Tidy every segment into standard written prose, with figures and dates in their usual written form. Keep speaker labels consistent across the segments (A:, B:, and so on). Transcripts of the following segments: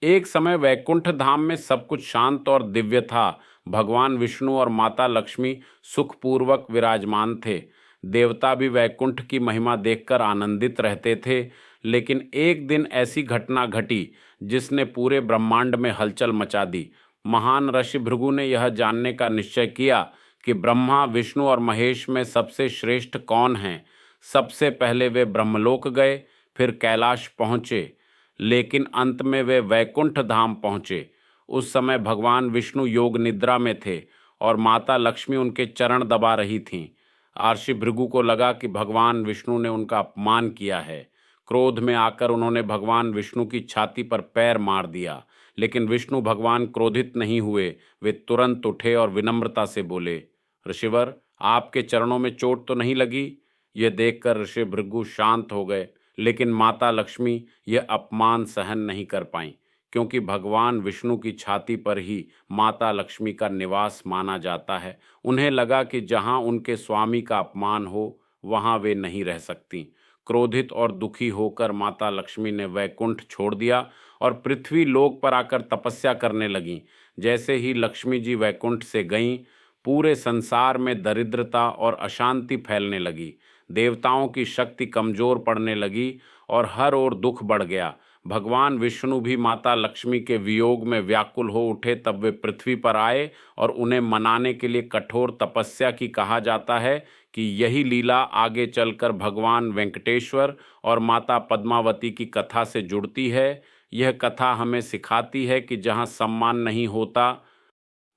A: एक समय वैकुंठ धाम में सब कुछ शांत और दिव्य था। भगवान विष्णु और माता लक्ष्मी सुखपूर्वक विराजमान थे। देवता भी वैकुंठ की महिमा देखकर आनंदित रहते थे। लेकिन एक दिन ऐसी घटना घटी जिसने पूरे ब्रह्मांड में हलचल मचा दी। महान ऋषि भृगु ने यह जानने का निश्चय किया कि ब्रह्मा विष्णु और महेश में सबसे श्रेष्ठ कौन हैं। सबसे पहले वे ब्रह्मलोक गए, फिर कैलाश पहुँचे, लेकिन अंत में वे वैकुंठ धाम पहुँचे। उस समय भगवान विष्णु योग निद्रा में थे और माता लक्ष्मी उनके चरण दबा रही थीं। महर्षि भृगु को लगा कि भगवान विष्णु ने उनका अपमान किया है। क्रोध में आकर उन्होंने भगवान विष्णु की छाती पर पैर मार दिया, लेकिन विष्णु भगवान क्रोधित नहीं हुए। वे तुरंत उठे और विनम्रता से बोले, ऋषिवर, आपके चरणों में चोट तो नहीं लगी? यह देखकर ऋषि भृगु शांत हो गए, लेकिन माता लक्ष्मी यह अपमान सहन नहीं कर पाईं, क्योंकि भगवान विष्णु की छाती पर ही माता लक्ष्मी का निवास माना जाता है। उन्हें लगा कि जहाँ उनके स्वामी का अपमान हो वहाँ वे नहीं रह सकती। क्रोधित और दुखी होकर माता लक्ष्मी ने वैकुंठ छोड़ दिया और पृथ्वी लोक पर आकर तपस्या करने लगीं। जैसे ही लक्ष्मी जी वैकुंठ से गईं, पूरे संसार में दरिद्रता और अशांति फैलने लगी। देवताओं की शक्ति कमजोर पड़ने लगी और हर ओर दुख बढ़ गया। भगवान विष्णु भी माता लक्ष्मी के वियोग में व्याकुल हो उठे। तब वे पृथ्वी पर आए और उन्हें मनाने के लिए कठोर तपस्या की। कहा जाता है कि यही लीला आगे चलकर भगवान वेंकटेश्वर और माता पद्मावती की कथा से जुड़ती है। यह कथा हमें सिखाती है कि जहाँ सम्मान नहीं होता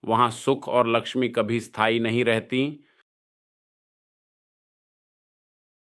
A: वहाँ सुख और लक्ष्मी कभी स्थायी नहीं रहती।